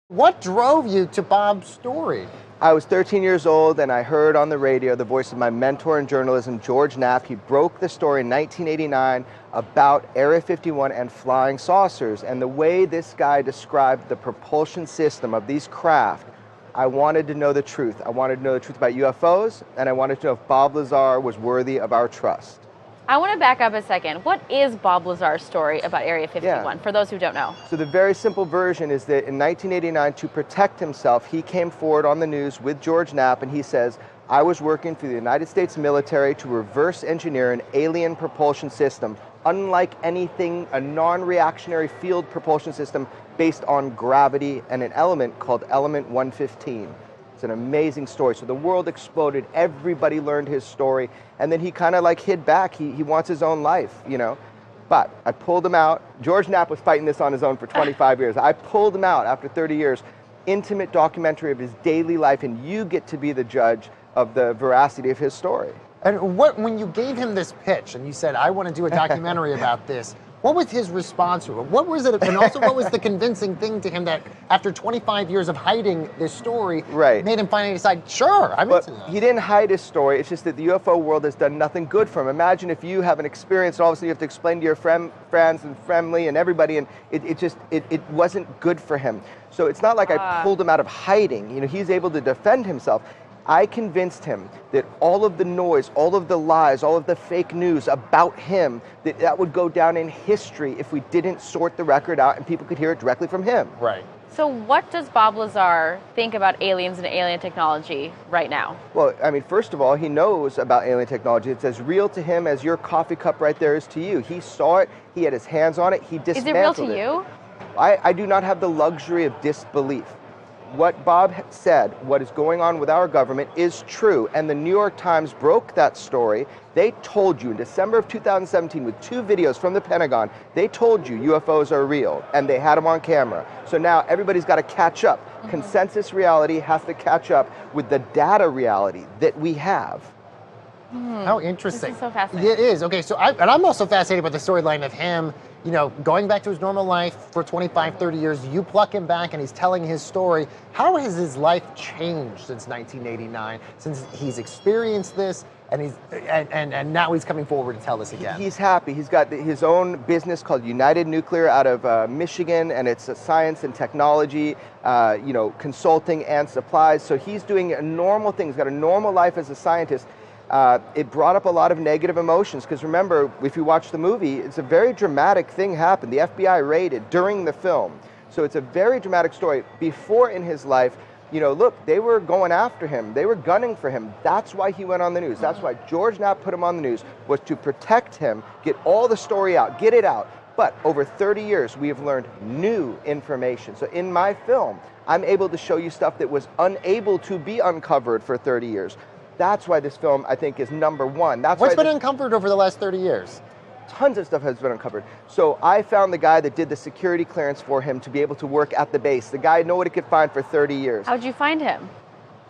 What drove you to Bob's story? I was 13 years old and I heard on the radio the voice of my mentor in journalism, George Knapp. He broke the story in 1989 about Area 51 and flying saucers. And the way this guy described the propulsion system of these craft, I wanted to know the truth. I wanted to know the truth about UFOs, and I wanted to know if Bob Lazar was worthy of our trust. I want to back up a second. What is Bob Lazar's story about Area 51, for those who don't know? So the very simple version is that in 1989, to protect himself, he came forward on the news with George Knapp, and he says, I was working for the United States military to reverse engineer an alien propulsion system, unlike anything, a non-reactionary field propulsion system based on gravity and an element called element 115. It's an amazing story. So the world exploded, everybody learned his story, and then he kind of like hid back. He wants his own life, you know. But I pulled him out. George Knapp was fighting this on his own for 25 years. I pulled him out after 30 years. Intimate documentary of his daily life, and you get to be the judge of the veracity of his story. And when you gave him this pitch and you said, I want to do a documentary about this, what was his response to it? What was it, and also what was the convincing thing to him that after 25 years of hiding this story made him finally decide, sure, I'm into that? He didn't hide his story, it's just that the UFO world has done nothing good for him. Imagine if you have an experience and all of a sudden you have to explain to your friends and family and everybody, and it wasn't good for him. So it's not like I pulled him out of hiding. You know, he's able to defend himself. I convinced him that all of the noise, all of the lies, all of the fake news about him, that would go down in history if we didn't sort the record out and people could hear it directly from him. Right. So what does Bob Lazar think about aliens and alien technology right now? Well, I mean, first of all, he knows about alien technology. It's as real to him as your coffee cup right there is to you. He saw it, he had his hands on it, he dismantled it. Is it real to you? I do not have the luxury of disbelief. What Bob said, what is going on with our government, is true, and the New York Times broke that story. They told you in December of 2017 with 2 videos from the Pentagon, they told you UFOs are real, and they had them on camera. So now everybody's got to catch up. Consensus reality has to catch up with the data reality that we have. How interesting. This is so fascinating. It is. Okay, so I'm also fascinated by the storyline of him, you know, going back to his normal life for 25, 30 years. You pluck him back and he's telling his story. How has his life changed since 1989, since he's experienced this and now he's coming forward to tell us again? He's happy. He's got his own business called United Nuclear out of Michigan, and it's a science and technology, you know, consulting and supplies. So he's doing a normal thing. He's got a normal life as a scientist. It brought up a lot of negative emotions, because remember, if you watch the movie, it's a very dramatic thing happened. The FBI raided during the film. So it's a very dramatic story. Before in his life, you know, look, they were going after him. They were gunning for him. That's why he went on the news. That's why George Knapp put him on the news, was to protect him, get all the story out, get it out. But over 30 years, we have learned new information. So in my film, I'm able to show you stuff that was unable to be uncovered for 30 years. That's why this film, I think, is #1. That's What's been uncovered over the last 30 years? Tons of stuff has been uncovered. So I found the guy that did the security clearance for him to be able to work at the base. The guy nobody could find for 30 years. How'd you find him?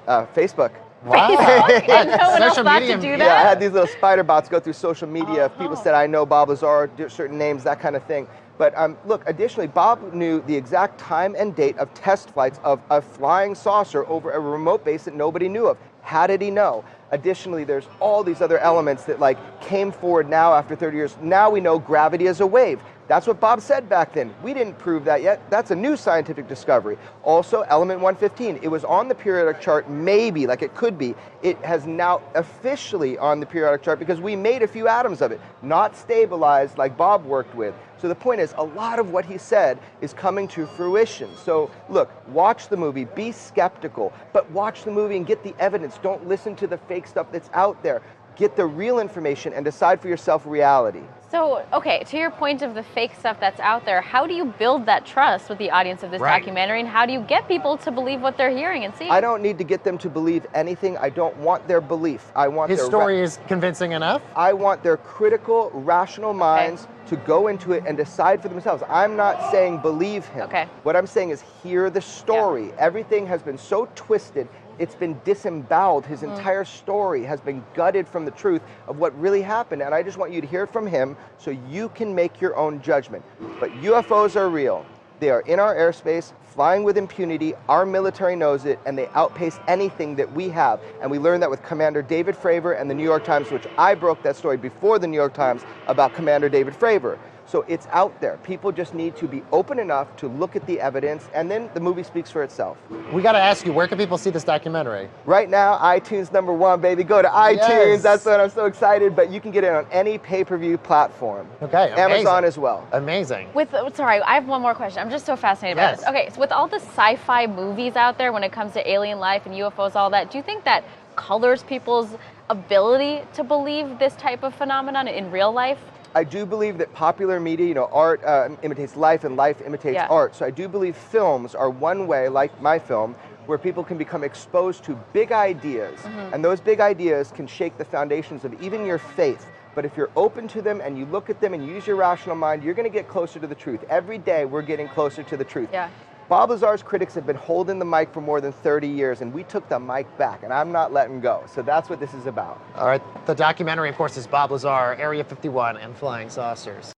Facebook. Wow. And no one else thought to do that? Yeah, I had these little spider bots go through social media. If people said, I know Bob Lazar, certain names, that kind of thing. But look, additionally, Bob knew the exact time and date of test flights of a flying saucer over a remote base that nobody knew of. How did he know? Additionally, there's all these other elements that like came forward now after 30 years. Now we know gravity is a wave. That's what Bob said back then. We didn't prove that yet. That's a new scientific discovery. Also, element 115. It was on the periodic chart, maybe, like it could be. It has now officially on the periodic chart because we made a few atoms of it, not stabilized like Bob worked with. So the point is, a lot of what he said is coming to fruition. So look, watch the movie, be skeptical, but watch the movie and get the evidence. Don't listen to the fake stuff that's out there. Get the real information and decide for yourself reality. So, okay, to your point of the fake stuff that's out there, how do you build that trust with the audience of this documentary, and how do you get people to believe what they're hearing and seeing? I don't need to get them to believe anything. I don't want their belief. I want his story is convincing enough? I want their critical, rational minds to go into it and decide for themselves. I'm not saying believe him. What I'm saying is hear the story. Everything has been so twisted. It's been disemboweled. His entire story has been gutted from the truth of what really happened. And I just want you to hear it from him so you can make your own judgment. But UFOs are real. They are in our airspace, flying with impunity. Our military knows it, and they outpace anything that we have. And we learned that with Commander David Fravor and the New York Times, which I broke that story before the New York Times about Commander David Fravor. So it's out there. People just need to be open enough to look at the evidence, and then the movie speaks for itself. We got to ask you, where can people see this documentary? Right now, iTunes #1, baby. Go to iTunes. Yes. That's what I'm so excited. But you can get it on any pay-per-view platform. Okay, amazing. Amazon as well. Amazing. Sorry, I have one more question. I'm just so fascinated by this. Okay, so with all the sci-fi movies out there when it comes to alien life and UFOs, all that, do you think that colors people's ability to believe this type of phenomenon in real life? I do believe that popular media, art imitates life and life imitates art. So I do believe films are one way, like my film, where people can become exposed to big ideas. And those big ideas can shake the foundations of even your faith. But if you're open to them and you look at them and use your rational mind, you're going to get closer to the truth. Every day we're getting closer to the truth. Yeah. Bob Lazar's critics have been holding the mic for more than 30 years, and we took the mic back, and I'm not letting go. So that's what this is about. All right, the documentary, of course, is Bob Lazar, Area 51, and Flying Saucers.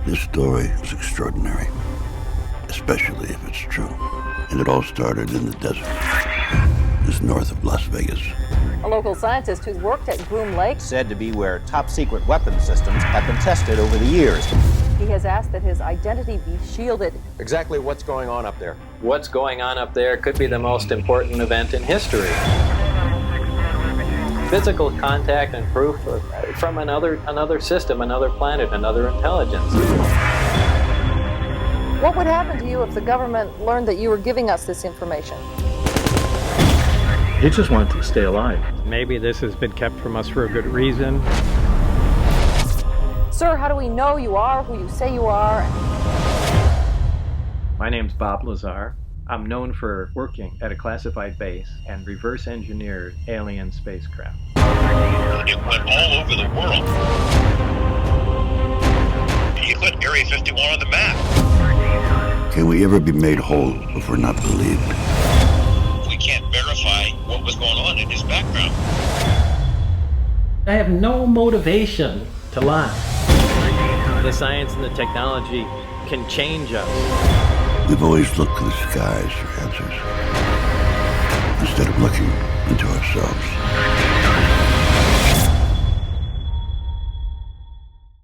This story is extraordinary, especially if it's true. And it all started in the desert, just north of Las Vegas. A local scientist who's worked at Groom Lake said to be where top-secret weapons systems have been tested over the years. He has asked that his identity be shielded. Exactly what's going on up there? What's going on up there could be the most important event in history. Physical contact and proof from another system, another planet, another intelligence. What would happen to you if the government learned that you were giving us this information? He just wanted to stay alive. Maybe this has been kept from us for a good reason. Sir, how do we know you are who you say you are? My name's Bob Lazar. I'm known for working at a classified base and reverse engineered alien spacecraft. It went all over the world. He put Area 51 on the map. Can we ever be made whole if we're not believed? We can't verify what was going on in his background. I have no motivation to lie. The science and the technology can change us. We've always looked to the skies for answers, instead of looking into ourselves.